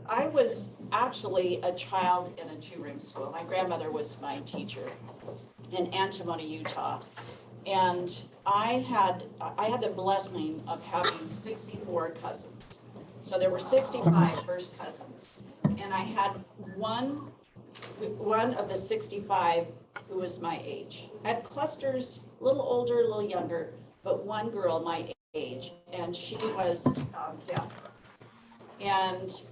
I was actually a child in a two-room school. My grandmother was my teacher in Antimony, Utah. And I had the blessing of having 64 cousins. So there were 65 first cousins. And I had one of the 65 who was my age. I had clusters, a little older, a little younger, but one girl my age, and she was deaf. And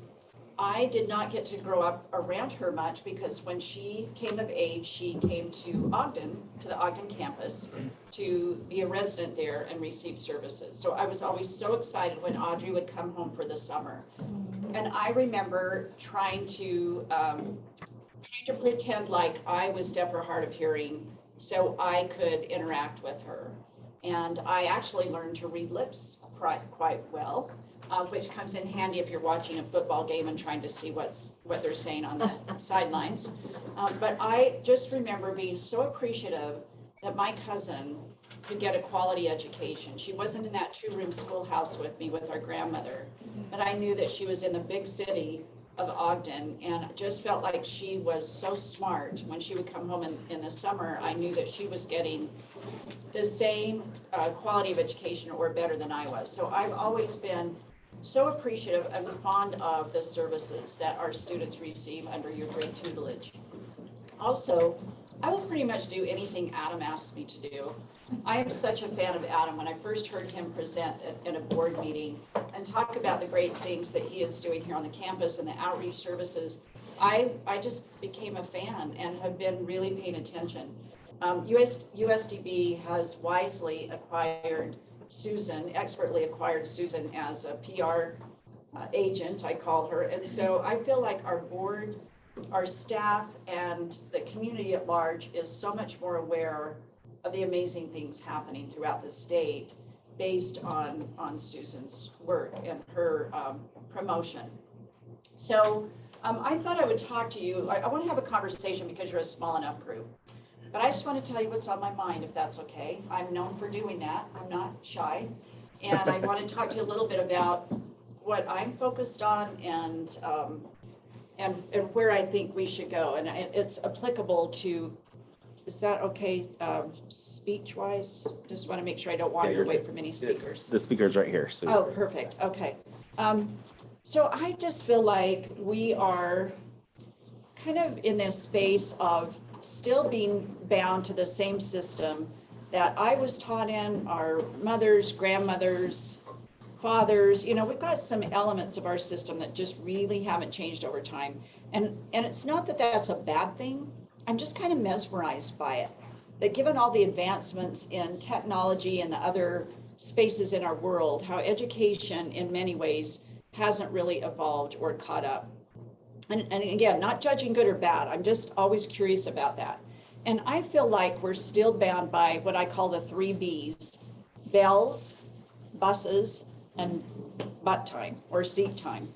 I did not get to grow up around her much because when she came of age, she came to Ogden, to the Ogden campus, to be a resident there and receive services. So I was always so excited when Audrey would come home for the summer. And I remember trying to pretend like I was deaf or hard of hearing so I could interact with her. And I actually learned to read lips quite well. Which comes in handy if you're watching a football game and trying to see what they're saying on the sidelines. But I just remember being so appreciative that my cousin could get a quality education. She wasn't in that two-room schoolhouse with me with our grandmother, but I knew that she was in the big city of Ogden, and just felt like she was so smart. When she would come home in the summer, I knew that she was getting the same quality of education or better than I was. So I've always been so appreciative and fond of the services that our students receive under your great tutelage. Also, I will pretty much do anything Adam asks me to do. I am such a fan of Adam. When I first heard him present in a board meeting and talk about the great things that he is doing here on the campus and the outreach services, I just became a fan and have been really paying attention. USDB has wisely acquired Susan, expertly acquired Susan as a PR agent, I call her. And so I feel like our board, our staff, and the community at large is so much more aware of the amazing things happening throughout the state based on Susan's work and her promotion. So I thought I would talk to you. I want to have a conversation because you're a small enough group. But I just want to tell you what's on my mind, if that's okay. I'm known for doing that. I'm not shy. And I want to talk to you a little bit about what I'm focused on and where I think we should go. And it's applicable to, is that okay, speech-wise? Just want to make sure I don't wander away from any speakers. The speaker's right here. So oh, perfect. Okay. So I just feel like we are kind of in this space of still being bound to the same system that I was taught in, our mothers, grandmothers, fathers. You know, we've got some elements of our system that just really haven't changed over time. And it's not that that's a bad thing. I'm just kind of mesmerized by it. That given all the advancements in technology and the other spaces in our world, how education in many ways hasn't really evolved or caught up. And again, not judging good or bad. I'm just always curious about that. And I feel like we're still bound by what I call the 3 B's: bells, buses, and butt time or seat time.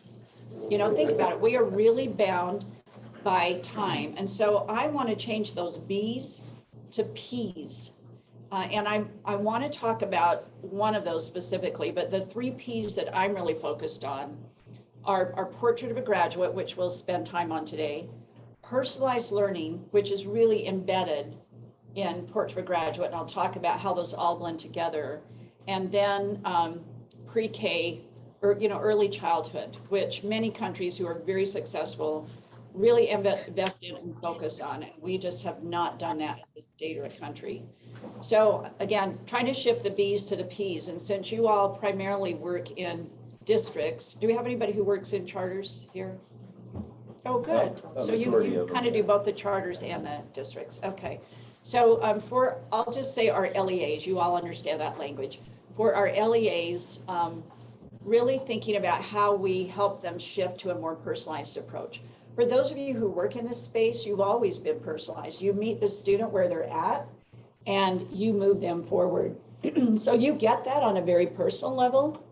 You know, think about it. We are really bound by time. And so I want to change those B's to P's. And I want to talk about one of those specifically, but the 3 P's that I'm really focused on our portrait of a graduate, which we'll spend time on today, personalized learning, which is really embedded in portrait of a graduate, and I'll talk about how those all blend together, and then pre-K, or early childhood, which many countries who are very successful really invest in and focus on, and we just have not done that as a state or a country. So again, trying to shift the B's to the P's, and since you all primarily work in districts. Do we have anybody who works in charters here? Oh, good. So you kind of do both the charters and the districts. Okay. So I'll just say our LEAs, you all understand that language. For our LEAs, really thinking about how we help them shift to a more personalized approach. For those of you who work in this space, you've always been personalized. You meet the student where they're at and you move them forward. So you get that on a very personal level.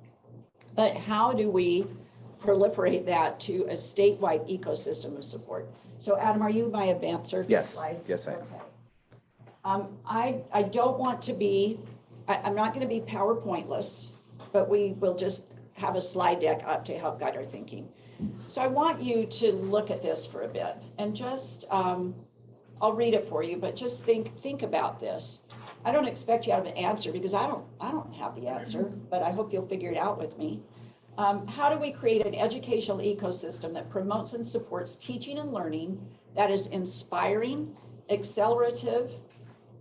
But how do we proliferate that to a statewide ecosystem of support? So Adam, are you my advancer? Yes, slides? yes, I am. Okay. I don't want to be, I'm not going to be PowerPointless, but we will just have a slide deck up to help guide our thinking. So I want you to look at this for a bit and just, I'll read it for you, but just think about this. I don't expect you to have an answer because I don't have the answer, but I hope you'll figure it out with me. How do we create an educational ecosystem that promotes and supports teaching and learning that is inspiring, accelerative,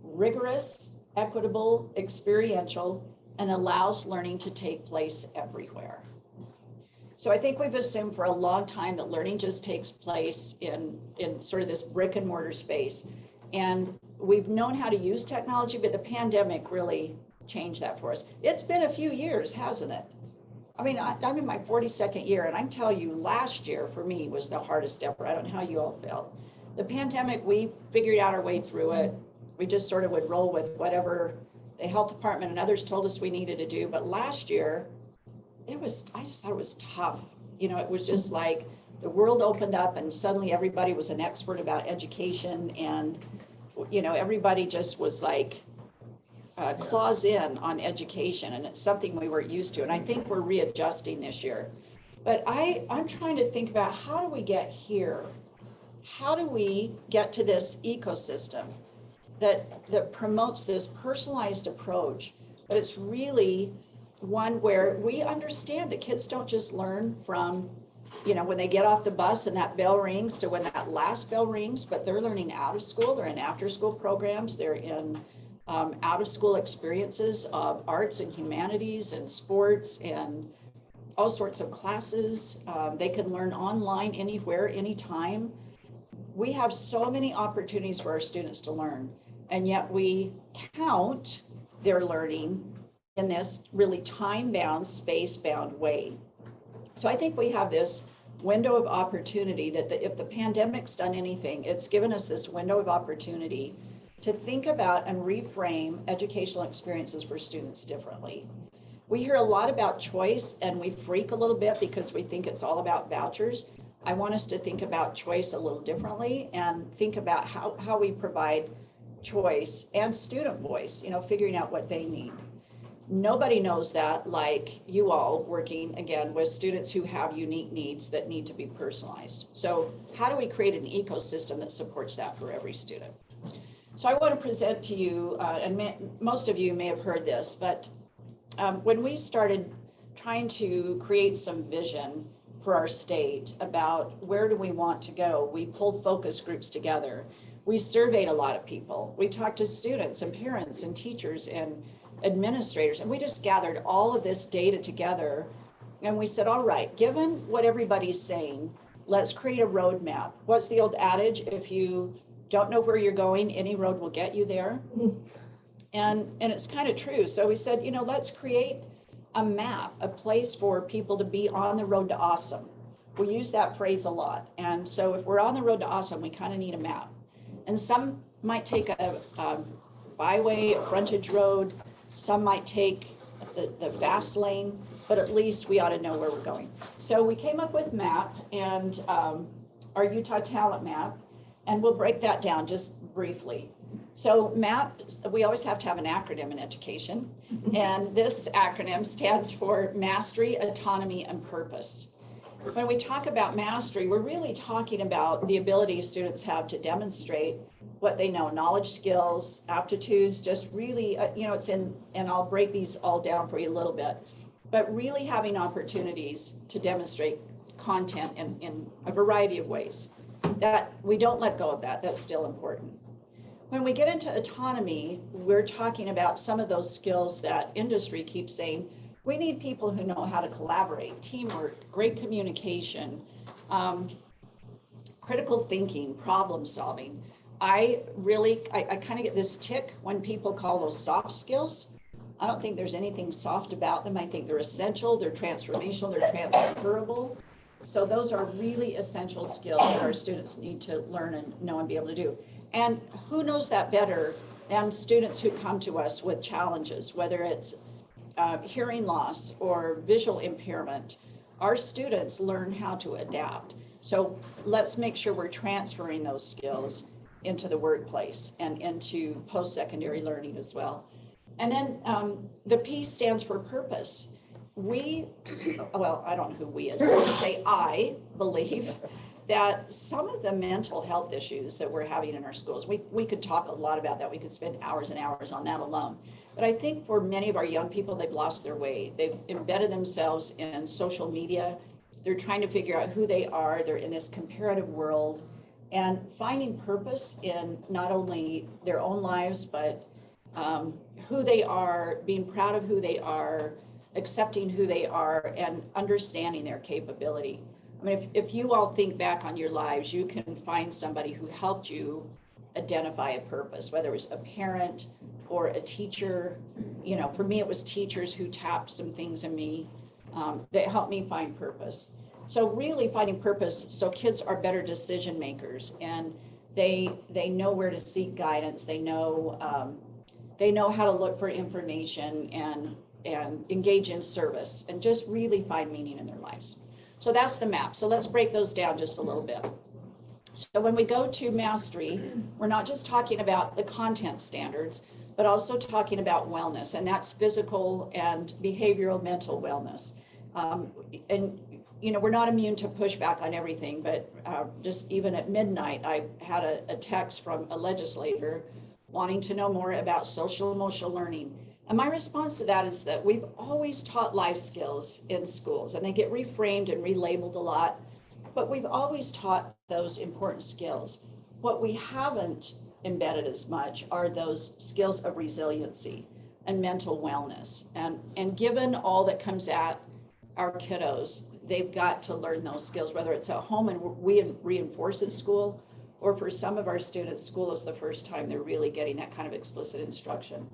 rigorous, equitable, experiential, and allows learning to take place everywhere? So I think we've assumed for a long time that learning just takes place in sort of this brick and mortar space. And we've known how to use technology, but the pandemic really changed that for us. It's been a few years, hasn't it? I mean, I'm in my 42nd year, and I tell you, last year for me was the hardest ever. I don't know how you all felt. The pandemic, we figured out our way through it. We just sort of would roll with whatever the health department and others told us we needed to do. But last year, I just thought it was tough. You know, it was just like the world opened up and suddenly everybody was an expert about education, and, you know, everybody just was like, claws in on education, and it's something we weren't used to. And I think we're readjusting this year. But I'm trying to think about, how do we get here? How do we get to this ecosystem that promotes this personalized approach, but it's really one where we understand that kids don't just learn from, you know, when they get off the bus and that bell rings to when that last bell rings, but they're learning out of school, they're in after school programs, they're in out of school experiences of arts and humanities and sports and all sorts of classes. They can learn online anywhere, anytime. We have so many opportunities for our students to learn, and yet we count their learning in this really time-bound, space-bound way. So I think we have this window of opportunity that if the pandemic's done anything, it's given us this window of opportunity to think about and reframe educational experiences for students differently. We hear a lot about choice, and we freak a little bit because we think it's all about vouchers. I want us to think about choice a little differently and think about how we provide choice and student voice, you know, figuring out what they need. Nobody knows that like you all, working again with students who have unique needs that need to be personalized. So how do we create an ecosystem that supports that for every student? So I want to present to you, and most of you may have heard this, but when we started trying to create some vision for our state about where do we want to go, we pulled focus groups together. We surveyed a lot of people. We talked to students and parents and teachers and administrators, and we just gathered all of this data together. And we said, all right, given what everybody's saying, let's create a roadmap. What's the old adage? If you don't know where you're going, any road will get you there. And it's kind of true. So we said, you know, let's create a map, a place for people to be on the road to awesome. We use that phrase a lot. And so if we're on the road to awesome, we kind of need a map. And some might take a byway, a frontage road. Some might take the fast lane, but at least we ought to know where we're going. So we came up with MAP and our Utah Talent Map, and we'll break that down just briefly. So MAP, we always have to have an acronym in education, and this acronym stands for Mastery, Autonomy, and Purpose. When we talk about mastery, we're really talking about the ability students have to demonstrate what they know, knowledge, skills, aptitudes, just really, you know, it's in, and I'll break these all down for you a little bit, but really having opportunities to demonstrate content in a variety of ways. That we don't let go of that, that's still important. When we get into autonomy, we're talking about some of those skills that industry keeps saying, we need people who know how to collaborate, teamwork, great communication, critical thinking, problem solving. I kind of get this tick when people call those soft skills. I don't think there's anything soft about them. I think they're essential, they're transformational, they're transferable. So those are really essential skills that our students need to learn and know and be able to do. And who knows that better than students who come to us with challenges, whether it's hearing loss or visual impairment. Our students learn how to adapt. So let's make sure we're transferring those skills into the workplace and into post-secondary learning as well. And then the P stands for purpose. well, I don't know who we is, I would say I believe that some of the mental health issues that we're having in our schools, we could talk a lot about that. We could spend hours and hours on that alone. But I think for many of our young people, they've lost their way. They've embedded themselves in social media. They're trying to figure out who they are. They're in this comparative world and finding purpose in not only their own lives, but who they are, being proud of who they are, accepting who they are, and understanding their capability. I mean, if you all think back on your lives, you can find somebody who helped you identify a purpose, whether it was a parent or a teacher. You know, for me, it was teachers who tapped some things in me that helped me find purpose. So really finding purpose, so kids are better decision makers, and they know where to seek guidance. They know how to look for information and engage in service and just really find meaning in their lives. So that's the map. So let's break those down just a little bit. So when we go to mastery, we're not just talking about the content standards, but also talking about wellness, and that's physical and behavioral mental wellness. And you know, we're not immune to pushback on everything, but just even at midnight, I had a text from a legislator wanting to know more about social emotional learning. And my response to that is that we've always taught life skills in schools, and they get reframed and relabeled a lot, but we've always taught those important skills. What we haven't embedded as much are those skills of resiliency and mental wellness. And given all that comes at our kiddos, they've got to learn those skills, whether it's at home and we reinforce in school, or for some of our students, school is the first time they're really getting that kind of explicit instruction.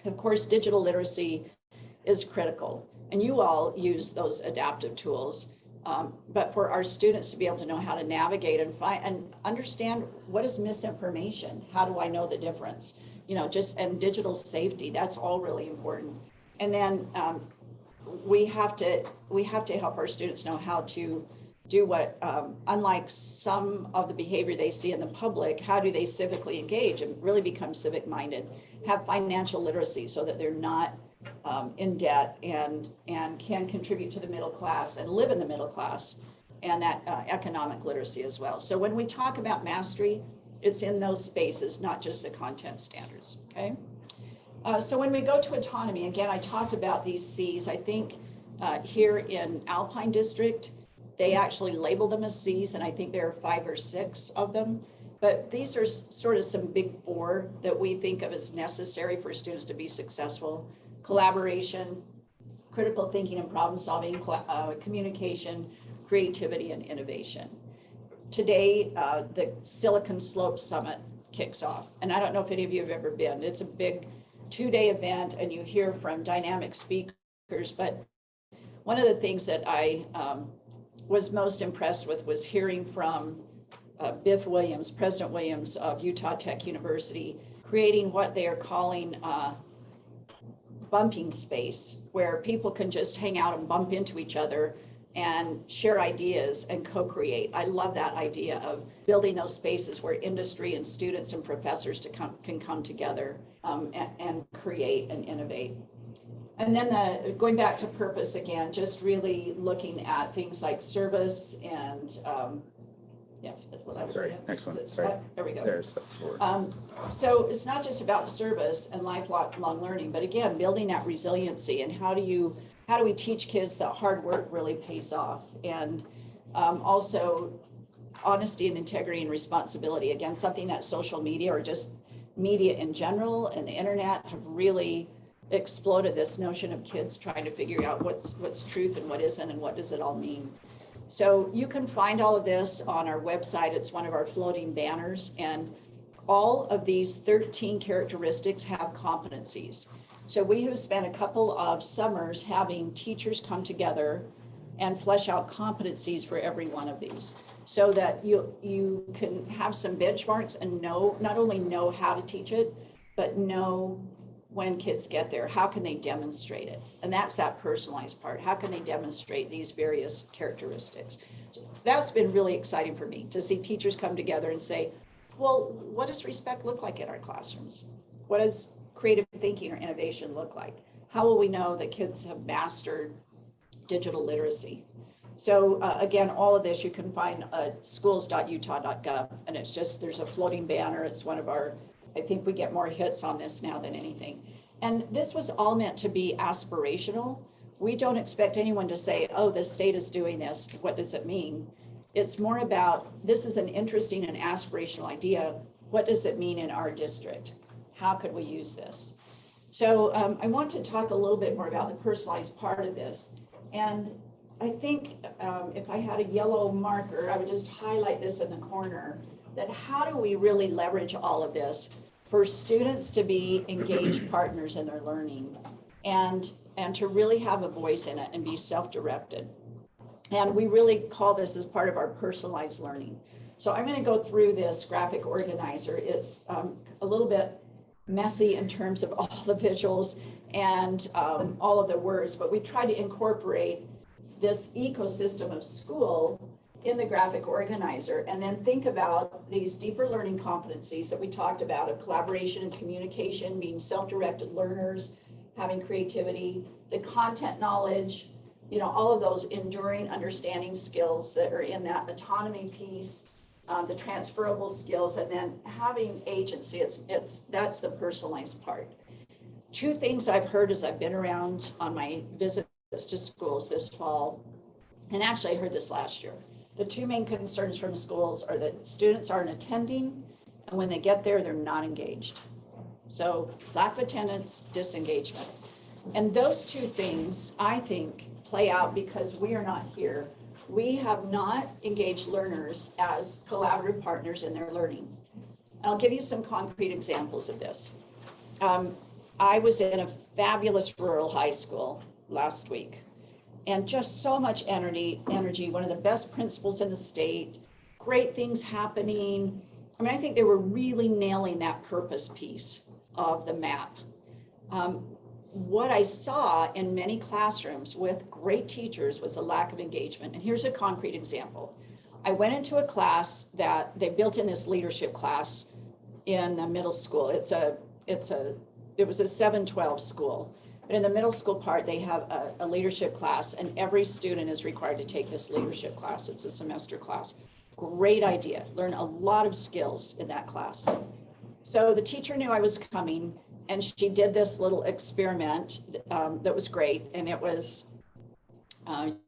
Of course, digital literacy is critical, and you all use those adaptive tools. But for our students to be able to know how to navigate and find and understand what is misinformation, how do I know the difference? You know, and digital safety, that's all really important. And then we have to help our students know how to do what, unlike some of the behavior they see in the public, how do they civically engage and really become civic minded, have financial literacy so that they're not in debt and can contribute to the middle class and live in the middle class, and that economic literacy as well. So when we talk about mastery, it's in those spaces, not just the content standards, okay? So when we go to autonomy, again, I talked about these C's. I think here in Alpine District, they actually label them as C's, and I think there are 5 or 6 of them. But these are sort of some big 4 that we think of as necessary for students to be successful. Collaboration, critical thinking and problem solving, communication, creativity, and innovation. Today, the Silicon Slope Summit kicks off. And I don't know if any of you have ever been. It's a big 2-day event, and you hear from dynamic speakers. But one of the things that I was most impressed with was hearing from Biff Williams, President Williams of Utah Tech University, creating what they are calling bumping space, where people can just hang out and bump into each other and share ideas and co-create. I love that idea of building those spaces where industry and students and professors can come together and create and innovate. And then going back to purpose again, just really looking at things like service and yeah, sorry, next one. Sorry. There we go. There's the 4. So it's not just about service and lifelong learning, but again, building that resiliency, and how do we teach kids that hard work really pays off, and also honesty and integrity and responsibility. Again, something that social media or just media in general and the internet have really exploded, this notion of kids trying to figure out what's truth and what isn't, and what does it all mean. So you can find all of this on our website. It's one of our floating banners, and all of these 13 characteristics have competencies. So we have spent a couple of summers having teachers come together and flesh out competencies for every one of these, so that you can have some benchmarks and not only know how to teach it, but know when kids get there, how can they demonstrate it? And that's that personalized part. How can they demonstrate these various characteristics? So that's been really exciting for me to see teachers come together and say, well, what does respect look like in our classrooms? What does creative thinking or innovation look like? how will we know that kids have mastered digital literacy? So again, all of this you can find at schools.utah.gov, and it's just, there's a floating banner. It's one of our, I think we get more hits on this now than anything. And this was all meant to be aspirational. We don't expect anyone to say, oh, the state is doing this. What does it mean? It's more about, this is an interesting and aspirational idea. What does it mean in our district? How could we use this? So I want to talk a little bit more about the personalized part of this. And I think if I had a yellow marker, I would just highlight this in the corner, that how do we really leverage all of this for students to be engaged partners in their learning and to really have a voice in it and be self-directed. And we really call this as part of our personalized learning. So I'm going to go through this graphic organizer. It's a little bit messy in terms of all the visuals and all of the words, but we try to incorporate this ecosystem of school in the graphic organizer, and then think about these deeper learning competencies that we talked about of collaboration and communication, being self-directed learners, having creativity, the content knowledge, you know, all of those enduring understanding skills that are in that autonomy piece, the transferable skills, and then having agency. That's the personalized part. Two things I've heard as I've been around on my visits to schools this fall, and actually I heard this last year. The two main concerns from schools are that students aren't attending, and when they get there, they're not engaged. So lack of attendance, disengagement. And those two things, I think, play out because we are not here. We have not engaged learners as collaborative partners in their learning. I'll give you some concrete examples of this. I was in a fabulous rural high school last week, and just so much energy, one of the best principals in the state, great things happening. I mean, I think they were really nailing that purpose piece of the map. What I saw in many classrooms with great teachers was a lack of engagement. And here's a concrete example. I went into a class that they built in this leadership class in the middle school. It was a 7-12 school. But in the middle school part, they have a leadership class, and every student is required to take this leadership class. It's a semester class. Great idea. Learn a lot of skills in that class. So the teacher knew I was coming, and she did this little experiment that was great. And it was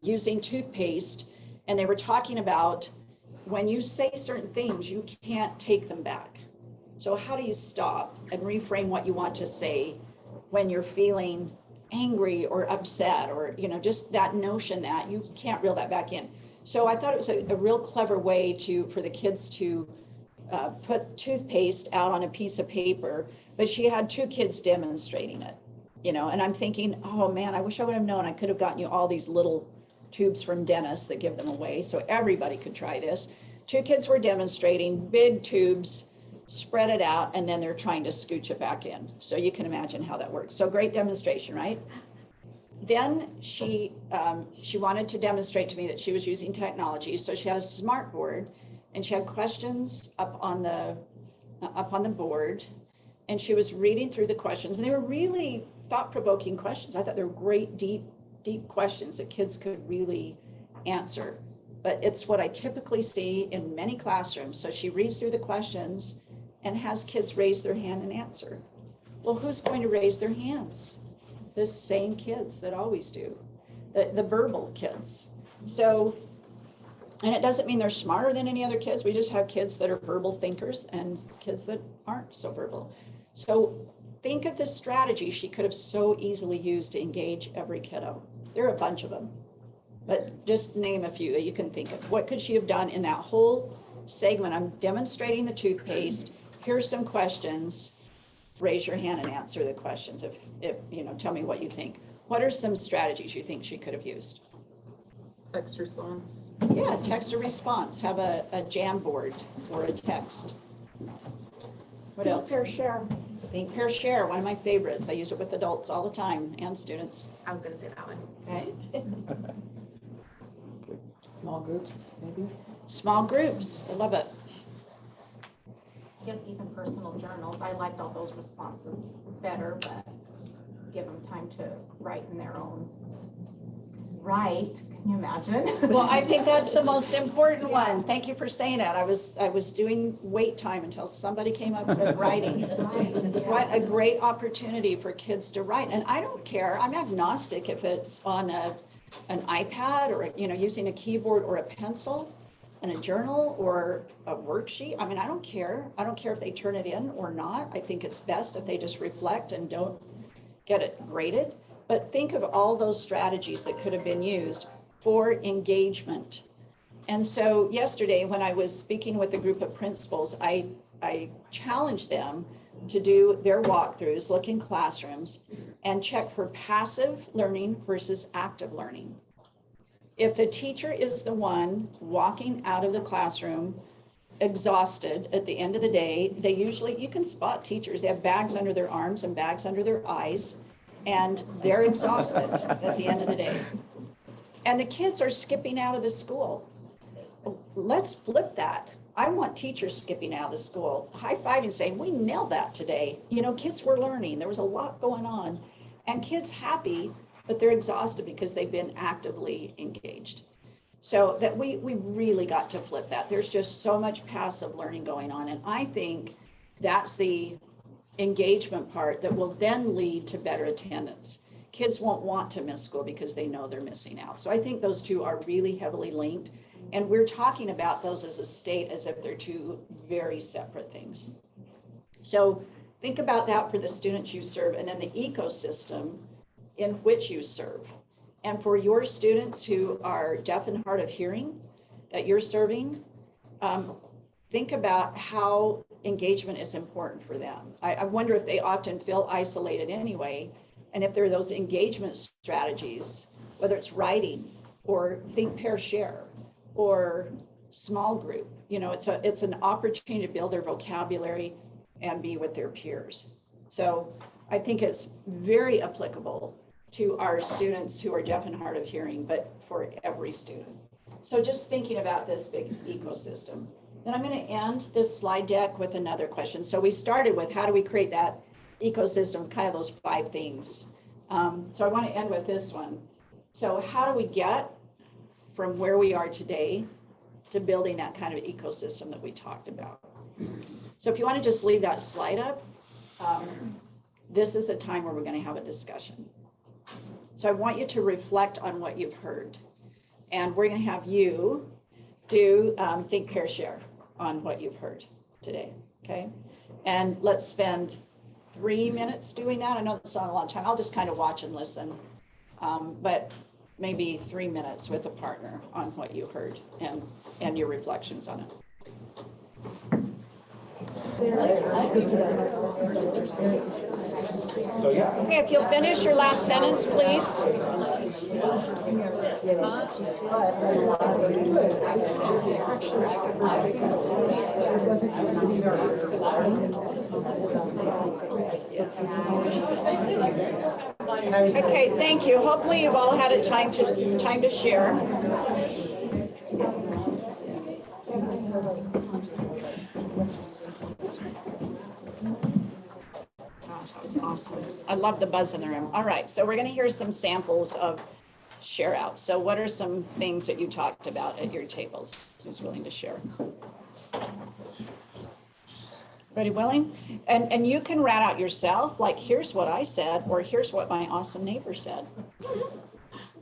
using toothpaste. And they were talking about when you say certain things, you can't take them back. So how do you stop and reframe what you want to say when you're feeling angry or upset, or, you know, just that notion that you can't reel that back in. So I thought it was a real clever way for the kids to put toothpaste out on a piece of paper, but she had two kids demonstrating it, you know, and I'm thinking, oh man, I wish I would have known. I could have gotten you all these little tubes from dentists that give them away so everybody could try this. Two kids were demonstrating big tubes, spread it out, and then they're trying to scooch it back in. So you can imagine how that works. So great demonstration, right? Then she wanted to demonstrate to me that she was using technology. So she had a smart board, and she had questions up on the board, and she was reading through the questions, and they were really thought-provoking questions. I thought they were great, deep questions that kids could really answer. But it's what I typically see in many classrooms. So she reads through the questions and has kids raise their hand and answer. Well, who's going to raise their hands? The same kids that always do, the verbal kids. So, and it doesn't mean they're smarter than any other kids. We just have kids that are verbal thinkers and kids that aren't so verbal. So think of the strategy she could have so easily used to engage every kiddo. There are a bunch of them, but just name a few that you can think of. What could she have done in that whole segment? I'm demonstrating the toothpaste. Here's some questions. Raise your hand and answer the questions. If you know, tell me what you think. What are some strategies you think she could have used? Text response. Yeah, text or response. Have a Jamboard or a text. What else? Think, pair, share. Think, pair, share. One of my favorites. I use it with adults all the time and students. I was going to say that one. Okay. Small groups, maybe. Small groups. I love it. I guess even personal journals. I liked all those responses better, but give them time to write in their own right. Can you imagine? Well, I think that's the most important one. Thank you for saying that. I was doing wait time until somebody came up with writing. What a great opportunity for kids to write. And I don't care. I'm agnostic if it's on an iPad or, using a keyboard or a pencil and a journal or a worksheet. I mean, I don't care. I don't care if they turn it in or not. I think it's best if they just reflect and don't get it graded. But think of all those strategies that could have been used for engagement. And so yesterday, when I was speaking with a group of principals, I challenged them to do their walkthroughs, look in classrooms, and check for passive learning versus active learning. If the teacher is the one walking out of the classroom exhausted at the end of the day, you can spot teachers, they have bags under their arms and bags under their eyes, and they're exhausted at the end of the day. And the kids are skipping out of the school. Let's flip that. I want teachers skipping out of the school, high-fiving, saying, we nailed that today. Kids were learning. There was a lot going on. And kids happy, but they're exhausted because they've been actively engaged. So that we really got to flip that. There's just so much passive learning going on. And I think that's the engagement part that will then lead to better attendance. Kids won't want to miss school because they know they're missing out. So I think those two are really heavily linked. And we're talking about those as a state as if they're two very separate things. So think about that for the students you serve and then the ecosystem in which you serve. And for your students who are deaf and hard of hearing that you're serving, think about how engagement is important for them. I wonder if they often feel isolated anyway, and if there are those engagement strategies, whether it's writing or think, pair, share, or small group. It's an opportunity to build their vocabulary and be with their peers. So I think it's very applicable to our students who are deaf and hard of hearing, but for every student. So just thinking about this big ecosystem. Then I'm going to end this slide deck with another question. So we started with how do we create that ecosystem, kind of those 5 things. So I want to end with this one. So how do we get from where we are today to building that kind of ecosystem that we talked about? So if you want to just leave that slide up, this is a time where we're going to have a discussion. So I want you to reflect on what you've heard. And we're going to have you do think, pair, share on what you've heard today, okay? And let's spend 3 minutes doing that. I know it's not a long time. I'll just kind of watch and listen, but maybe 3 minutes with a partner on what you heard and your reflections on it. Okay, if you'll finish your last sentence, please. Okay, thank you. Hopefully you've all had a time to share. Gosh, that was awesome. I love the buzz in the room. All right, so we're going to hear some samples of share out. So what are some things that you talked about at your tables? Who's willing to share? Everybody willing? And you can rat out yourself, like, here's what I said, or here's what my awesome neighbor said.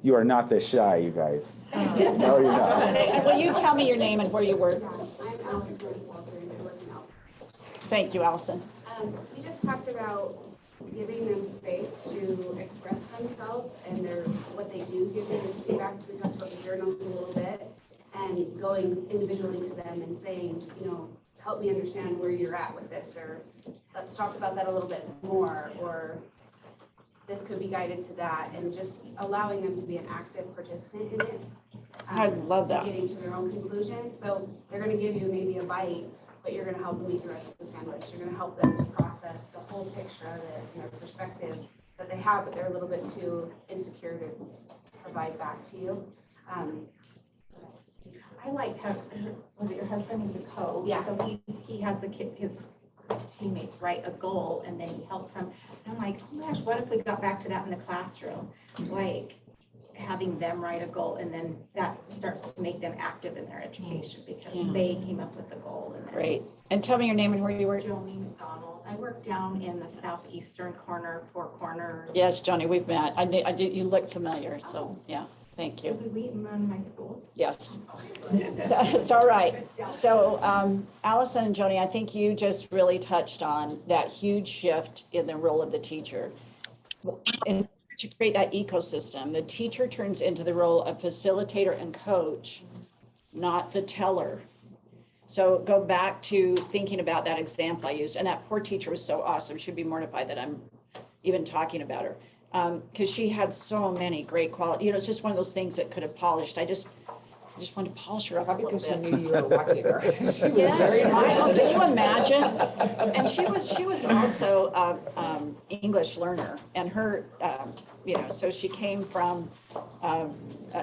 You are not this shy, you guys. No, you're not. And will you tell me your name and where you work? I'm Allison. Thank you, Allison. We just talked about giving them space to express themselves and what they do give them as feedback. So we talked about the journals a little bit and going individually to them and saying, help me understand where you're at with this, or let's talk about that a little bit more, or this could be guided to that, and just allowing them to be an active participant in it. I love that. Getting to their own conclusion. So they're going to give you maybe a bite, but you're going to help them eat the rest of the sandwich. You're going to help them to process the whole picture of it and their perspective that they have, but they're a little bit too insecure to provide back to you. I like how, was it your husband? He's a coach. Yeah. So he has his teammates write a goal and then he helps them. And I'm like, oh my gosh, what if we got back to that in the classroom? Like having them write a goal and then that starts to make them active in their education because they came up with the goal. And then Great. And tell me your name and where you work. Joni McDonald. I work down in the southeastern corner, Four Corners. Yes, Joni, we've met. I did, you look familiar, so yeah, thank you. Did we meet in one of my schools? Yes. So it's all right. So Allison and Joni, I think you just really touched on that huge shift in the role of the teacher. In to create that ecosystem, the teacher turns into the role of facilitator and coach, not the teller. So go back to thinking about that example I used, and that poor teacher was so awesome. She'd be mortified that I'm even talking about her, because she had so many great qualities. You know, it's just one of those things that could have polished. I just wanted to polish her up a Probably little because she bit. knew you were watching her. She was very Yes, mindful. can you imagine? And she was also English learner, and her, you know, so she came from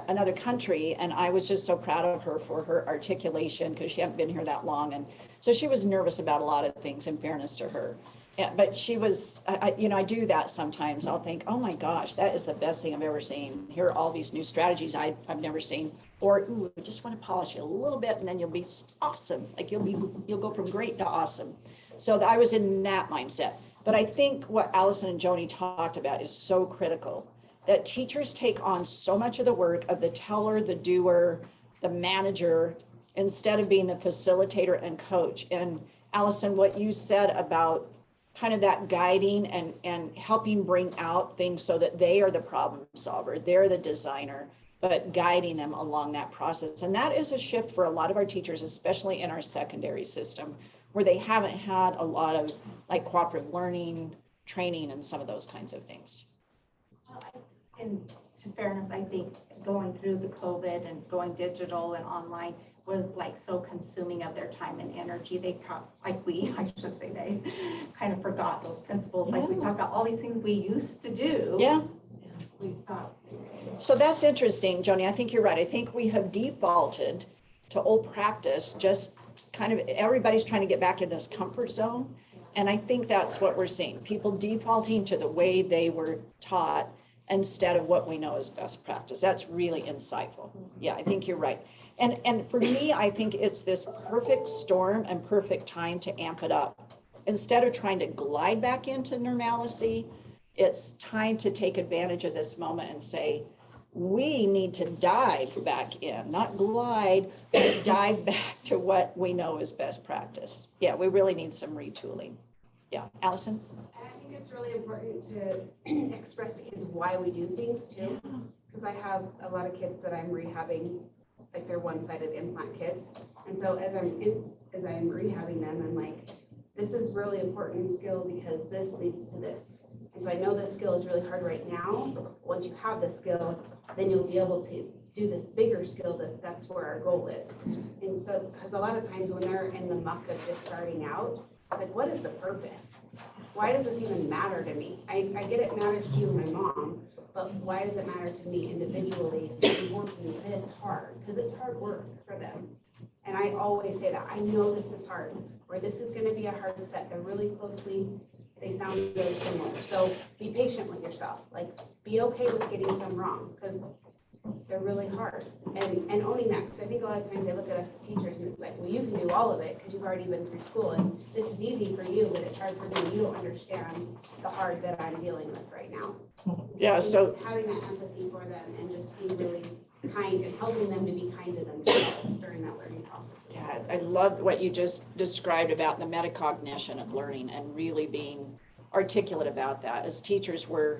another country, and I was just so proud of her for her articulation because she hadn't been here that long, and so she was nervous about a lot of things. In fairness to her, yeah, but she was, you know, I do that sometimes. I'll think, oh my gosh, that is the best thing I've ever seen. Here are all these new strategies I've never seen. Or, ooh, I just want to polish it a little bit, and then you'll be awesome. Like you'll go from great to awesome. So I was in that mindset. But I think what Allison and Joni talked about is so critical, that teachers take on so much of the work of the teller, the doer, the manager, instead of being the facilitator and coach. And Allison, what you said about kind of that guiding and helping bring out things so that they are the problem solver, they're the designer, but guiding them along that process. And that is a shift for a lot of our teachers, especially in our secondary system, where they haven't had a lot of like cooperative learning, training, and some of those kinds of things. And to fairness, I think going through the COVID and going digital and online was like so consuming of their time and energy. They I should say they kind of forgot those principles. Like we talked about all these things we used to do. Yeah. We stopped. So that's interesting, Joni. I think you're right. I think we have defaulted to old practice, just kind of everybody's trying to get back in this comfort zone. And I think that's what we're seeing. People defaulting to the way they were taught instead of what we know as best practice. That's really insightful. Yeah, I think you're right. And for me, I think it's this perfect storm and perfect time to amp it up. Instead of trying to glide back into normalcy, it's time to take advantage of this moment and say, we need to dive back in, not glide, but dive back to what we know is best practice. Yeah, we really need some retooling. Yeah, Allison? I think it's really important to express to kids why we do things too. Because I have a lot of kids that I'm rehabbing, like they're one-sided implant kids. And so as I'm rehabbing them, I'm like, this is really important skill because this leads to this. And so I know this skill is really hard right now, but once you have this skill, then you'll be able to do this bigger skill that's where our goal is. And so, because a lot of times when they're in the muck of just starting out, it's like, what is the purpose? Why does this even matter to me? I get it matters to you and my mom, but why does it matter to me individually to be working this hard? Because it's hard work for them. And I always say that, I know this is hard, or this is gonna be a hard set. They're really closely, they sound very similar. So be patient with yourself. Like, be okay with getting some wrong, because they're really hard. And owning that, because I think a lot of times they look at us as teachers and it's like, well, you can do all of it because you've already been through school and this is easy for you, but it's hard for me. You don't understand the hard that I'm dealing with right now. Yeah, so having that empathy for them and just being really kind and helping them to be kind to themselves during that learning process. yeah, I love what you just described about the metacognition of learning and really being articulate about that. As teachers, we're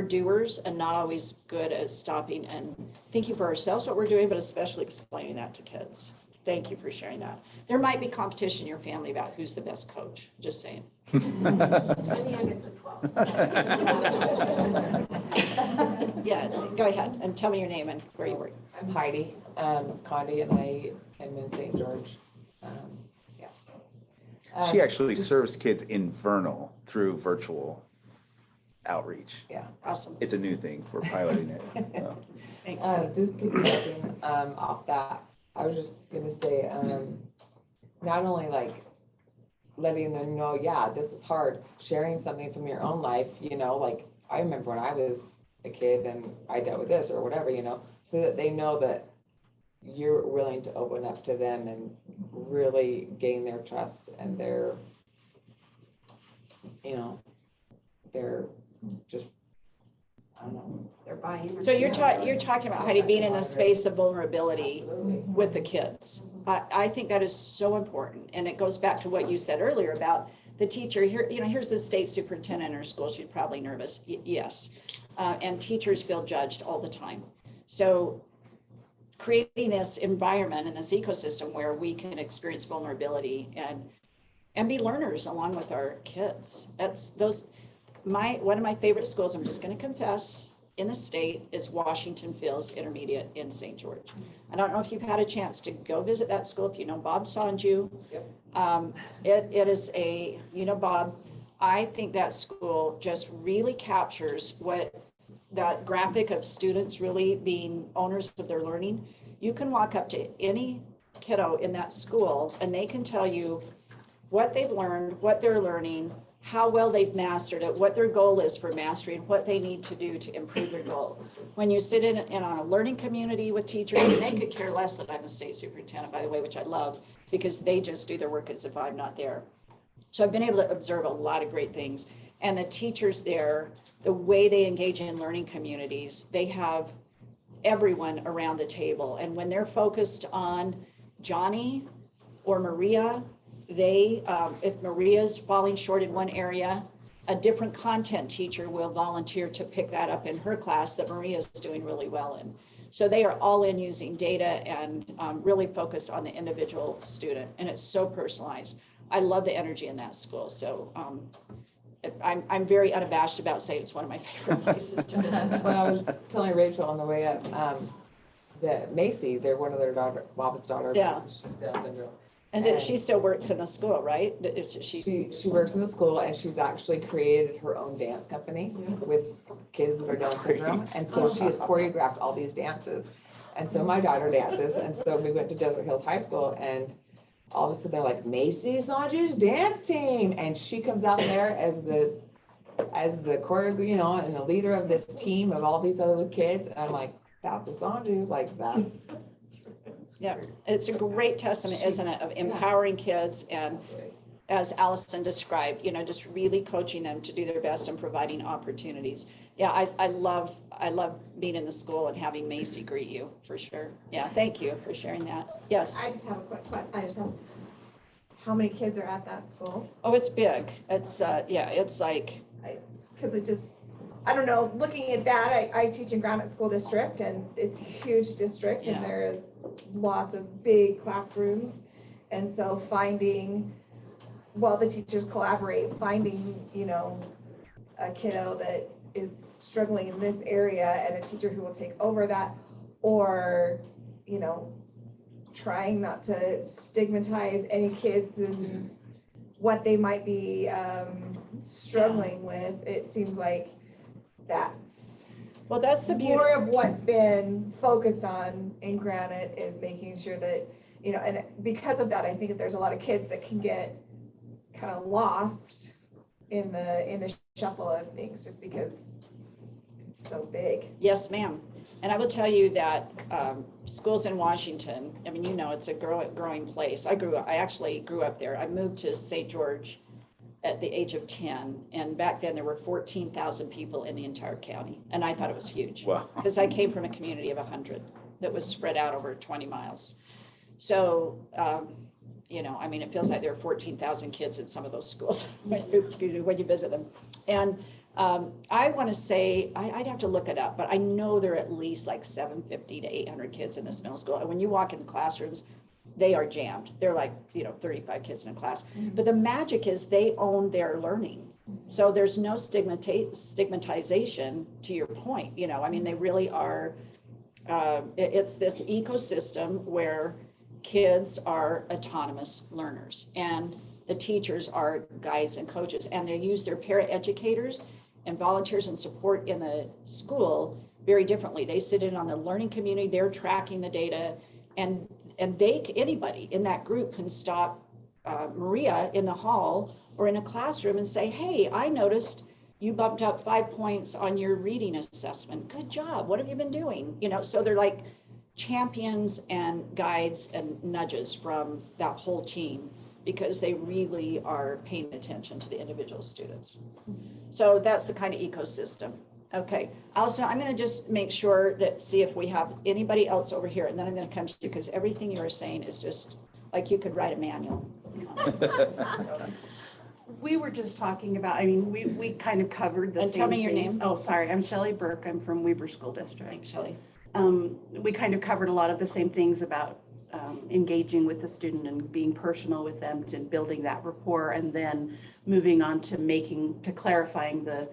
doers and not always good at stopping and thinking for ourselves what we're doing, but especially explaining that to kids. Thank you for sharing that. There might be competition in your family about who's the best coach, just saying. I'm the youngest of 12. Yeah, go ahead and tell me your name and where you work. I'm Heidi Condi, and I am in St. George. She actually serves kids in Vernal through virtual outreach. Yeah. Awesome. It's a new thing. We're piloting it. So. Thanks. Just piggybacking off that, I was just gonna say, not only like letting them know, yeah, this is hard, sharing something from your own life, you know, like, I remember when I was a kid and I dealt with this or whatever, you know, so that they know that you're willing to open up to them and really gain their trust and their, you know, their just, I don't know. They're buying. So you're talking about, Heidi, being in the space of vulnerability Absolutely. with the kids. I think that is so important. And it goes back to what you said earlier about the teacher here, you know, here's the state superintendent in her school. She's probably nervous. Yes. And teachers feel judged all the time. So creating this environment and this ecosystem where we can experience vulnerability and be learners along with our kids. That's one of my favorite schools, I'm just going to confess, in the state is Washington Fields Intermediate in St. George. I don't know if you've had a chance to go visit that school. If you know Bob Sanju, Yep. It is you know, Bob, I think that school just really captures what that graphic of students really being owners of their learning. You can walk up to any kiddo in that school and they can tell you what they've learned, what they're learning, how well they've mastered it, what their goal is for mastery, and what they need to do to improve their goal. When you sit in on a learning community with teachers, and they could care less that I'm a state superintendent, by the way, which I love, because they just do their work as if I'm not there. So I've been able to observe a lot of great things. And the teachers there, the way they engage in learning communities, they have everyone around the table. And when they're focused on Johnny or Maria, if Maria's falling short in one area, a different content teacher will volunteer to pick that up in her class that Maria's doing really well in. So they are all in using data and really focused on the individual student. And it's so personalized. I love the energy in that school. So I'm very unabashed about saying it's one of my favorite places to visit. When I was telling Rachel on the way up, that Macy, they're one of their daughter, Bob's daughter. Yeah. She's Down syndrome. And she still works in the school, right? She works in the school and she's actually created her own dance company with kids that are Down syndrome. And so she has choreographed all these dances. And so my daughter dances. And so we went to Desert Hills High School and all of a sudden they're like, Macy Sanju's dance team. And she comes out there as the choreographer, you know, and the leader of this team of all these other kids. And I'm like, that's a Sanju, like that's. Yeah, it's a great testament, isn't it, of empowering kids and, as Allison described, you know, just really coaching them to do their best and providing opportunities. Yeah, I love being in the school and having Macy greet you, for sure. Yeah, thank you for sharing that. Yes. I just have a quick question. How many kids are at that school? Oh, it's big. It's, yeah, it's like, Because it just, I don't know, looking at that, I teach in Granite School District and it's a huge district and Yeah. there is lots of big classrooms. And so finding, well, the teachers collaborate, finding, you know, a kiddo that is struggling in this area and a teacher who will take over that, or, you know, trying not to stigmatize any kids and what they might be struggling with. It seems like that's the beauty. more of what's been focused on in Granite, is making sure that, you know, and because of that, I think that there's a lot of kids that can get kind of lost in the shuffle of things just because it's so big. Yes, ma'am. And I will tell you that schools in Washington, I mean, you know, it's a growing place. I actually grew up there. I moved to St. George at the age of 10. And back then there were 14,000 people in the entire county. And I thought it was huge. Wow. Because I came from a community of 100 that was spread out over 20 miles. So, you know, I mean, it feels like there are 14,000 kids in some of those schools when you visit them. And I want to say, I'd have to look it up, but I know there are at least like 750 to 800 kids in this middle school. And when you walk in the classrooms, they are jammed. They're like, you know, 35 kids in a class. But the magic is they own their learning. So there's no stigmatization, to your point. You know, I mean, they really are, it's this ecosystem where kids are autonomous learners and the teachers are guides and coaches, and they use their para-educators and volunteers and support in the school very differently. They sit in on the learning community, they're tracking the data, and anybody in that group can stop Maria in the hall or in a classroom and say, hey, I noticed you bumped up 5 points on your reading assessment. Good job. What have you been doing? You know, so they're like champions and guides and nudges from that whole team because they really are paying attention to the individual students. So that's the kind of ecosystem. Okay, Allison, I'm going to just make sure that, see if we have anybody else over here, and then I'm going to come to you because everything you are saying is just like you could write a manual. We were just talking about, I mean, we kind of covered the same And tell me your things. name. Oh, sorry, I'm Shelley Burke. I'm from Weber School District. Thanks, Shelley. We kind of covered a lot of the same things about engaging with the student and being personal with them and building that rapport, and then moving on to clarifying the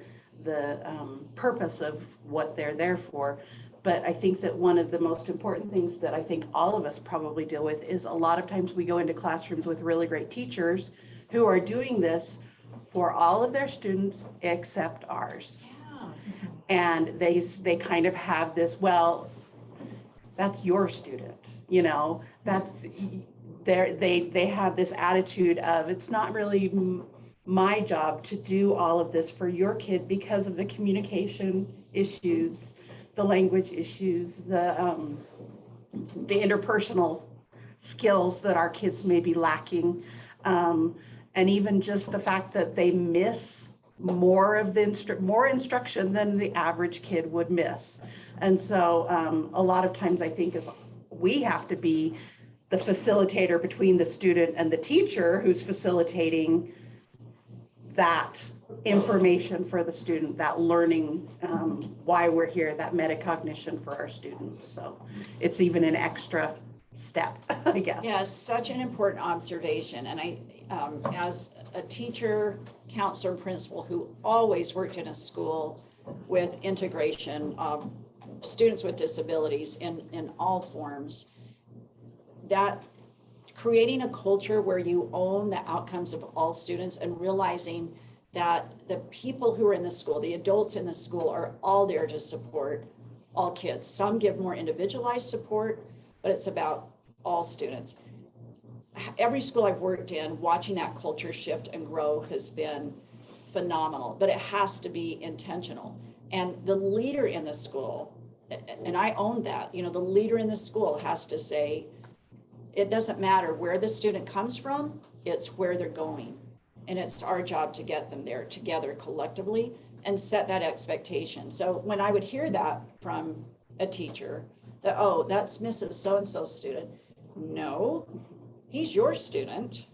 purpose of what they're there for. But I think that one of the most important things that I think all of us probably deal with is a lot of times we go into classrooms with really great teachers who are doing this for all of their students except ours. Yeah. And they kind of have this, well, that's your student, you know, that's they have this attitude of, it's not really my job to do all of this for your kid because of the communication issues, the language issues, the interpersonal skills that our kids may be lacking. And even just the fact that they miss more of the more instruction than the average kid would miss. And so a lot of times I think we have to be the facilitator between the student and the teacher who's facilitating that information for the student, that learning, why we're here, that metacognition for our students. So it's even an extra step, I guess. Yeah, such an important observation. And I, as a teacher, counselor, principal who always worked in a school with integration of students with disabilities in all forms, that creating a culture where you own the outcomes of all students and realizing that the people who are in the school, the adults in the school, are all there to support all kids. Some give more individualized support, but it's about all students. Every school I've worked in, watching that culture shift and grow has been phenomenal, but it has to be intentional. And the leader in the school, and I own that, you know, the leader in the school has to say, it doesn't matter where the student comes from, it's where they're going. And it's our job to get them there together collectively and set that expectation. So when I would hear that from a teacher, that, oh, that's Mrs. So-and-so student. No, he's your student.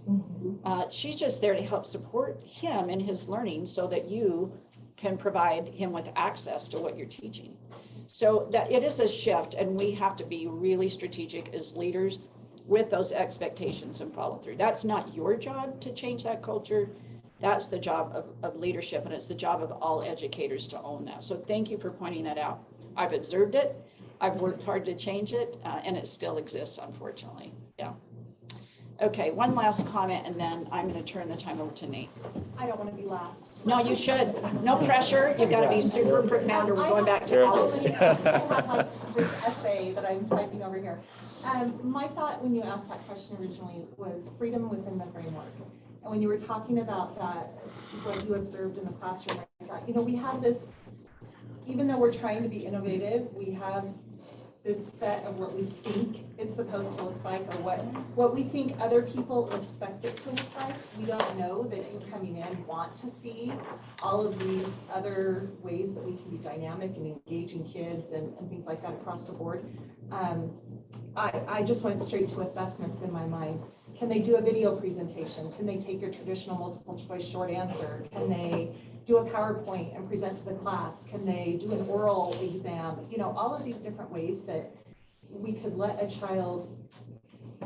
She's just there to help support him in his learning so that you can provide him with access to what you're teaching. So that it is a shift, and we have to be really strategic as leaders with those expectations and follow through. That's not your job to change that culture. That's the job of leadership, and it's the job of all educators to own that. So thank you for pointing that out. I've observed it. I've worked hard to change it, and it still exists, unfortunately. Yeah. Okay, one last comment, and then I'm going to turn the time over to Nate. I don't want to be last. No, you should. No pressure. You've got to be super profound, or we're going back to policy. I have like this essay that I'm typing over here. My thought when you asked that question originally was freedom within the framework. And when you were talking about that, what you observed in the classroom, like that, you know, we have this, even though we're trying to be innovative, we have this set of what we think it's supposed to look like, or what we think other people expect it to look like. We don't know that you coming in want to see all of these other ways that we can be dynamic and engaging kids and things like that across the board. I just went straight to assessments in my mind. Can they do a video presentation? Can they take your traditional multiple choice short answer? Can they do a PowerPoint and present to the class? Can they do an oral exam? You know, all of these different ways that we could let a child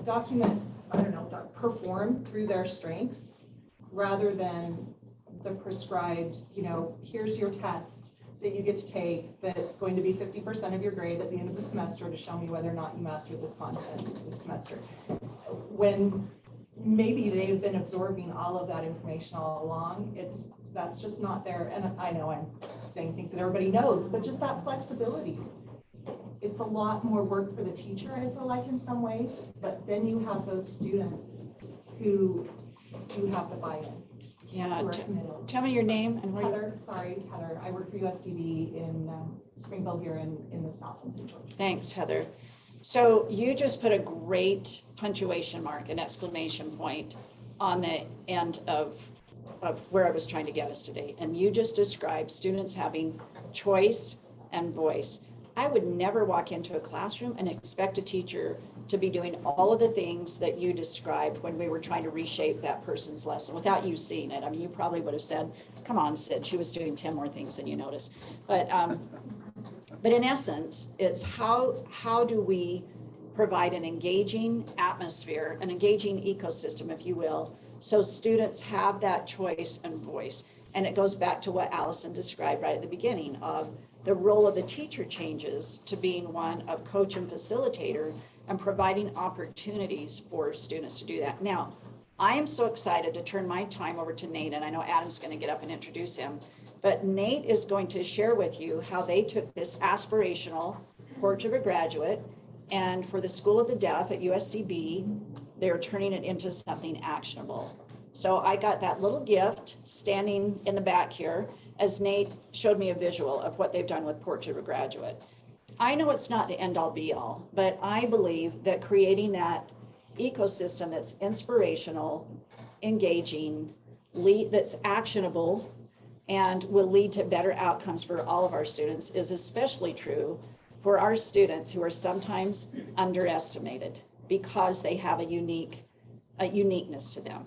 document, I don't know, perform through their strengths rather than the prescribed, you know, here's your test that you get to take that's going to be 50% of your grade at the end of the semester to show me whether or not you mastered this content this semester. When maybe they've been absorbing all of that information all along, that's just not there. And I know I'm saying things that everybody knows, but just that flexibility. It's a lot more work for the teacher, I feel like, in some ways, but then you have those students who you have to buy in. Yeah, who are committed. tell me your name and where you, Heather, I work for USDB in Springfield here in the South and Central. thanks, Heather. So you just put a great punctuation mark, an exclamation point on the end of where I was trying to get us today. And you just described students having choice and voice. I would never walk into a classroom and expect a teacher to be doing all of the things that you described when we were trying to reshape that person's lesson without you seeing it. I mean, you probably would have said, come on, Sid, she was doing 10 more things than you noticed. But in essence, it's how do we provide an engaging atmosphere, an engaging ecosystem, if you will, so students have that choice and voice. And it goes back to what Allison described right at the beginning of the role of the teacher changes to being one of coach and facilitator and providing opportunities for students to do that. Now, I am so excited to turn my time over to Nate, and I know Adam's going to get up and introduce him, but Nate is going to share with you how they took this aspirational Porch of a Graduate, and for the School of the Deaf at USDB, they're turning it into something actionable. So I got that little gift standing in the back here as Nate showed me a visual of what they've done with Porch of a Graduate. I know it's not the end all be all, but I believe that creating that ecosystem that's inspirational, engaging, that's actionable, and will lead to better outcomes for all of our students is especially true for our students who are sometimes underestimated because they have a uniqueness to them.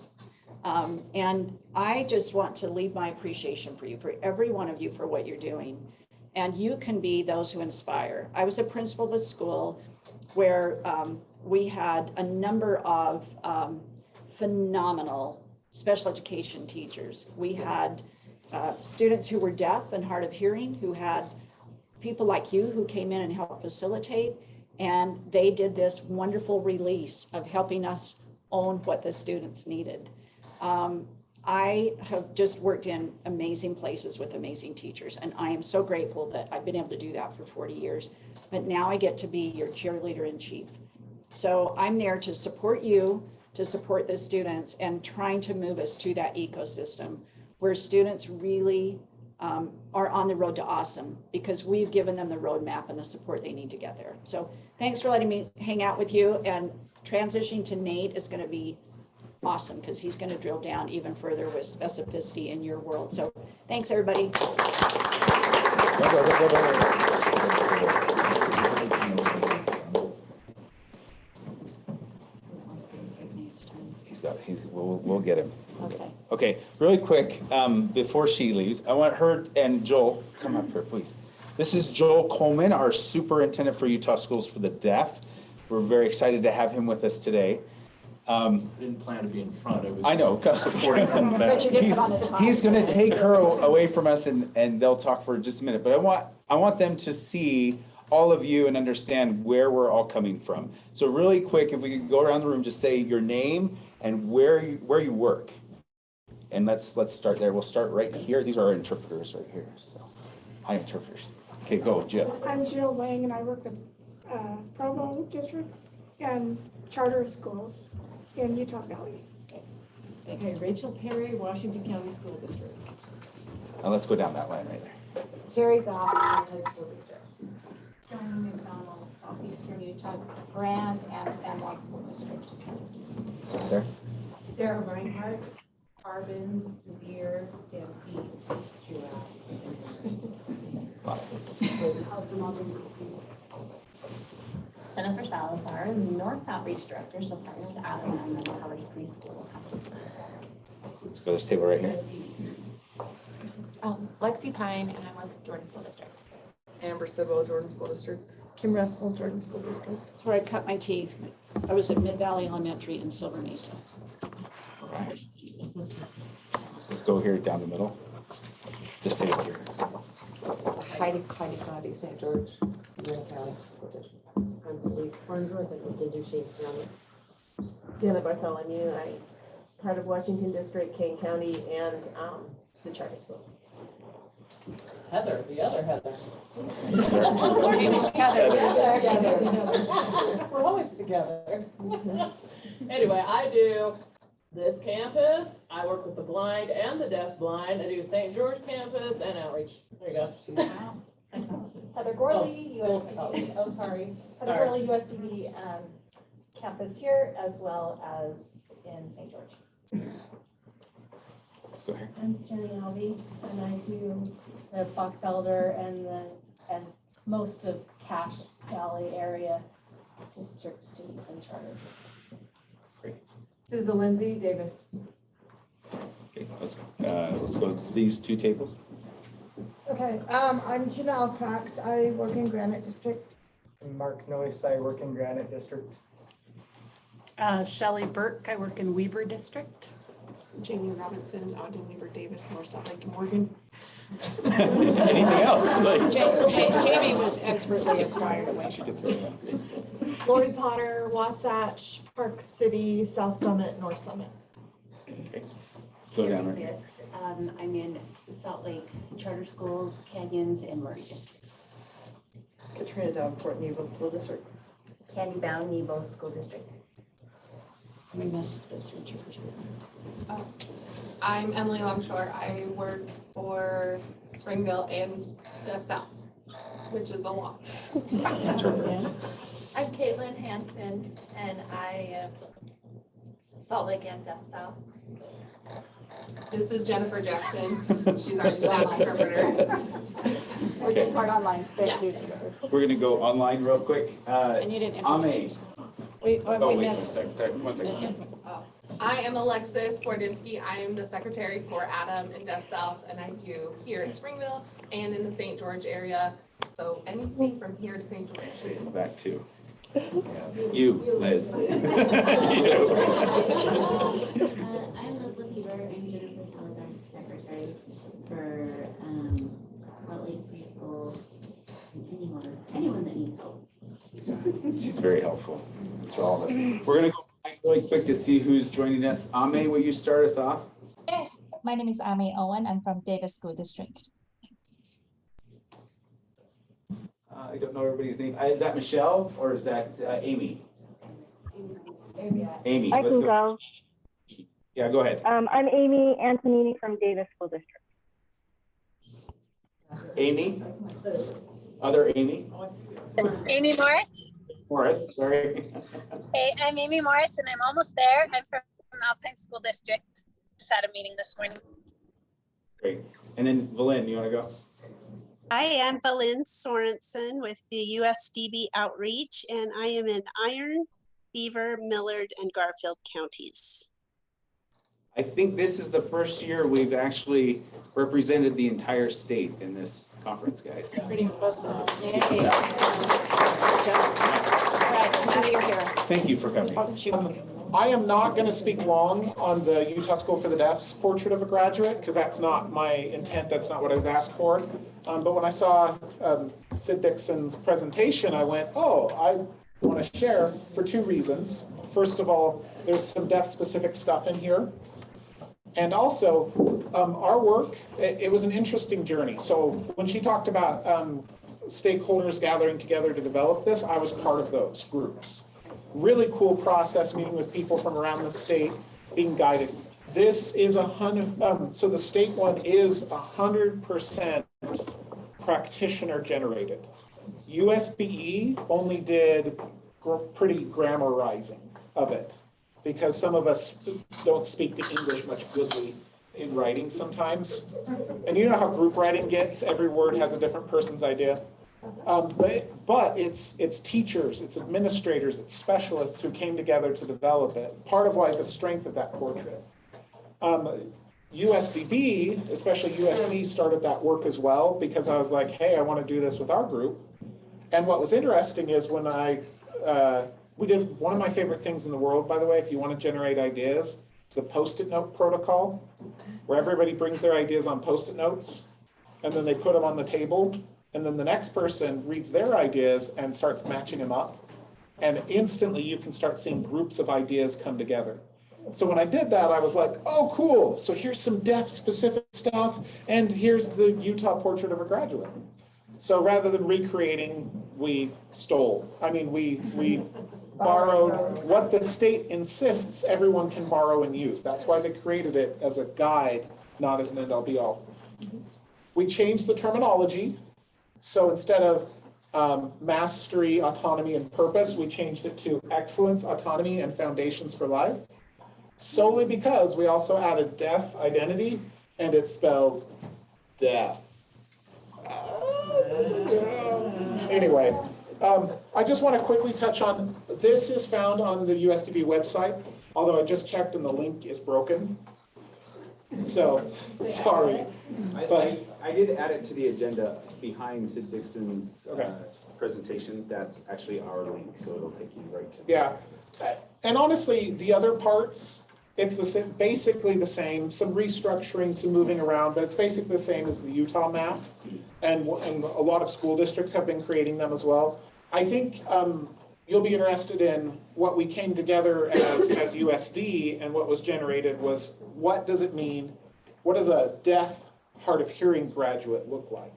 And I just want to leave my appreciation for you, for every one of you, for what you're doing. And you can be those who inspire. I was a principal of a school where we had a number of phenomenal special education teachers. We had students who were deaf and hard of hearing, who had people like you who came in and helped facilitate. And they did this wonderful release of helping us own what the students needed. I have just worked in amazing places with amazing teachers, and I am so grateful that I've been able to do that for 40 years. But now I get to be your cheerleader in chief. So I'm there to support you, to support the students, and trying to move us to that ecosystem where students really are on the road to awesome because we've given them the roadmap and the support they need to get there. So thanks for letting me hang out with you, and transitioning to Nate is going to be awesome because he's going to drill down even further with specificity in your world. So thanks, everybody. We'll get him. Okay. Okay, really quick, before she leaves, I want her and Joel, come up here, please. This is Joel Coleman, our superintendent for Utah Schools for the Deaf. We're very excited to have him with us today. Didn't plan to be in front. I know. Supporting from the back. But you did put on the time. He's going to take her away from us, and they'll talk for just a minute. But I want them to see all of you and understand where we're all coming from. So really quick, if we could go around the room, just say your name and where you work. And let's start there. We'll start right here. These are our interpreters right here. So, hi, interpreters. Okay, go, Jill. I'm Jill Lang, and I work with Provo districts and charter schools in Utah Valley. Okay, Rachel Perry, Washington County School District. Now let's go down that line right there. Terry Goff, Untitled School District. Joan McDonald, Southeastern Utah, Grant, and San Juan School District. Sarah? Sarah Reinhardt, Carbon, Severe, Sanpete, Jennifer Salazar, North Outreach Director, so partner with Adam and the College Preschool. Let's go to this table right here. Lexi Pine, and I'm with Jordan School District. Amber Sibyl, Jordan School District. Kim Russell, Jordan School District. That's where I cut my teeth. I was at Mid Valley Elementary in Silver Mesa. All right. So let's go here down the middle. This table here. Heidi Cloudy, St. George, Utah Valley School District. I'm Elise Farnsworth, and we can do shades around Janet Bartholomew. I'm part of Washington District, Kane County, and the charter school. Heather, the other Heather. We're always together. Anyway, I do this campus, I work with the blind and the deaf blind. I do St. George campus and outreach. There you go. Heather Gorley, Oh, USDB, oh, sorry. Heather Sorry. Gorley, USDB, campus here as well as in St. George. Let's go here. I'm Jenny Alvey, and I do the Fox Elder and most of Cache Valley area district students in charter. Susan Lindsay, Davis. Okay, let's go to these two tables. Okay, I'm Janelle Cox. I work in Granite District. Mark Noyce, I work in Granite District. Shelley Burke, I work in Weber District. Jamie Robinson, Ogden Weaver Davis, North Salt Lake Morgan. Anything else? Jamie was expertly acquired away. She did this one. Lori Potter, Wasatch, Park City, South Summit, North Summit. Okay, let's go down. Right. Dix, I'm in Salt Lake Charter Schools, Canyons, and Murray districts. Katrina Davenport, Nebo School District. Candy Bound, Nebo School District. We missed the three churches. I'm Emily Longshore. I work for Springville and Deaf South, which is a lot. I'm Caitlin Hansen, and I am Salt Lake and Deaf South. This is Jennifer Jackson. She's our staff interpreter. We're doing part online. Yes. We're gonna go online real quick. And you didn't Ame. We Wait, missed. one second. I am Alexis Swardinsky. I am the secretary for Adam and Deaf South, and I do here in Springville and in the St. George area. So anything from here to St. George. Back to you, Liz. I'm Leslie Bieber and Jennifer Salazar's secretary for Salt Lake Preschool, anyone that needs help. She's very helpful to all of us. We're gonna go back really quick to see who's joining us. Ame, will you start us off? Yes, my name is Amy Owen. I'm from Davis School District. I don't know everybody's name. Is that Michelle or is that Amy? Amy. I Let's can go. go. Yeah, go ahead. I'm Amy Antonini from Davis School District. Amy? Other Amy? Amy Morris. Morris, sorry. Hey, I'm Amy Morris, and I'm almost there. I'm from Alpine School District. Just had a meeting this morning. Great. And then Valin, you want to go? I am Valin Sorensen with the USDB Outreach, and I am in Iron, Beaver, Millard, and Garfield counties. I think this is the first year we've actually represented the entire state in this conference, guys. Pretty impressive. Yay. Good job. All right, now you're here. Thank you for coming. I am not going to speak long on the Utah School for the Deaf's portrait of a graduate, because that's not my intent, that's not what I was asked for. But when I saw Sid Dickson's presentation, I went, oh, I want to share for two reasons. First of all, there's some deaf-specific stuff in here. And also, our work, it was an interesting journey. So when she talked about stakeholders gathering together to develop this, I was part of those groups. Really cool process, meeting with people from around the state, being guided. This is so the state one is 100% practitioner generated. USBE only did pretty grammarizing of it, because some of us don't speak the English much goodly in writing sometimes. And you know how group writing gets, every word has a different person's idea. But it's teachers, it's administrators, it's specialists who came together to develop it. Part of why the strength of that portrait. USDB, especially USC, started that work as well, because I was like, hey, I want to do this with our group. And what was interesting is when we did one of my favorite things in the world, by the way, if you want to generate ideas, the Post-it note protocol, where everybody brings their ideas on Post-it notes, and then they put them on the table, and then the next person reads their ideas and starts matching them up. And instantly you can start seeing groups of ideas come together. So when I did that, I was like, oh, cool. So here's some deaf-specific stuff, and here's the Utah portrait of a graduate. So rather than recreating, we stole. I mean, we borrowed what the state insists everyone can borrow and use. That's why they created it as a guide, not as an end-all be-all. We changed the terminology. So instead of mastery, autonomy, and purpose, we changed it to excellence, autonomy, and foundations for life. Solely because we also added deaf identity, and it spells deaf. Anyway, I just want to quickly touch on, this is found on the USDB website, although I just checked and the link is broken. So, sorry. I did add it to the agenda behind Sid Dickson's presentation. That's actually our link, so it'll take you right to. Yeah, and honestly, the other parts, it's the same, basically the same, some restructuring, some moving around, but it's basically the same as the Utah map. And a lot of school districts have been creating them as well. I think you'll be interested in what we came together as USD, and what was generated was, what does it mean? What does a deaf, hard of hearing graduate look like?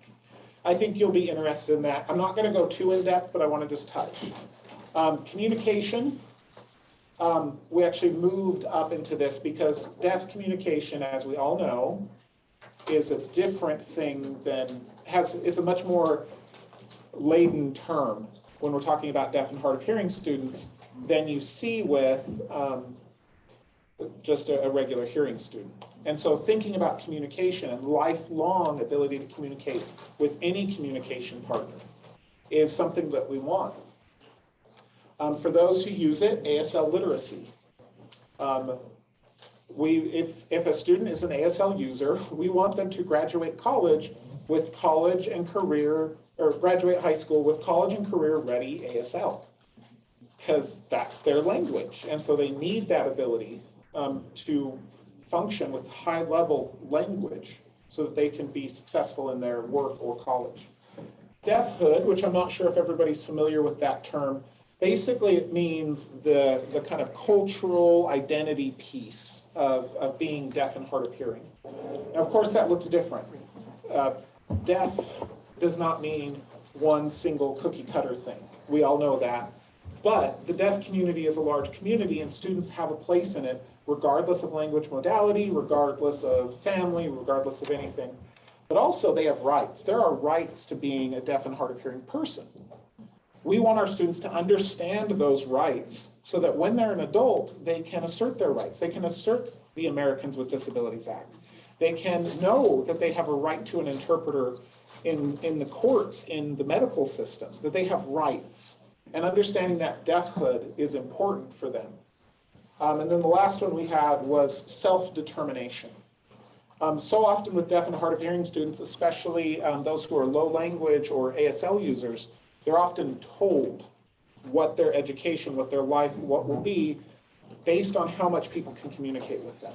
I think you'll be interested in that. I'm not going to go too in depth, but I want to just touch. Communication. We actually moved up into this because deaf communication, as we all know, is a different thing than, it's a much more laden term when we're talking about deaf and hard of hearing students than you see with just a regular hearing student. And so thinking about communication and lifelong ability to communicate with any communication partner is something that we want. For those who use it, ASL literacy. If a student is an ASL user, we want them to graduate college with college and career, or graduate high school with college and career ready ASL, because that's their language. And so they need that ability to function with high level language so that they can be successful in their work or college. Deafhood, which I'm not sure if everybody's familiar with that term, basically it means the kind of cultural identity piece of being deaf and hard of hearing. Now, of course, that looks different. Deaf does not mean one single cookie cutter thing. We all know that. But the deaf community is a large community, and students have a place in it, regardless of language modality, regardless of family, regardless of anything. But also they have rights. There are rights to being a deaf and hard of hearing person. We want our students to understand those rights so that when they're an adult, they can assert their rights. They can assert the Americans with Disabilities Act. They can know that they have a right to an interpreter in the courts, in the medical system, that they have rights. And understanding that deafhood is important for them. And then the last one we had was self-determination. So often with deaf and hard of hearing students, especially those who are low language or ASL users, they're often told what their education, what their life, what will be based on how much people can communicate with them.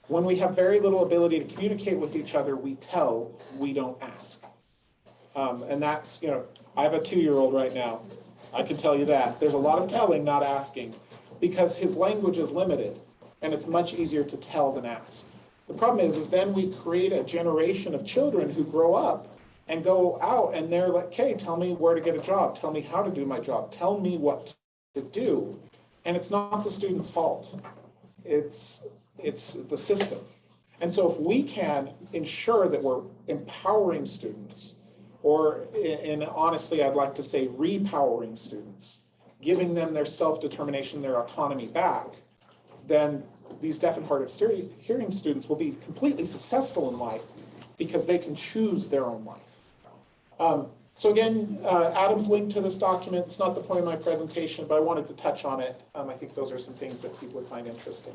When we have very little ability to communicate with each other, we tell, we don't ask. And that's, I have a 2-year-old right now. I can tell you that. There's a lot of telling, not asking, because his language is limited, and it's much easier to tell than ask. The problem is then we create a generation of children who grow up and go out and they're like, okay, tell me where to get a job. Tell me how to do my job. Tell me what to do. And it's not the student's fault. It's the system. And so if we can ensure that we're empowering students, or and honestly, I'd like to say repowering students, giving them their self-determination, their autonomy back, then these deaf and hard of hearing students will be completely successful in life because they can choose their own life. So again, Adam's linked to this document. It's not the point of my presentation, but I wanted to touch on it. I think those are some things that people would find interesting.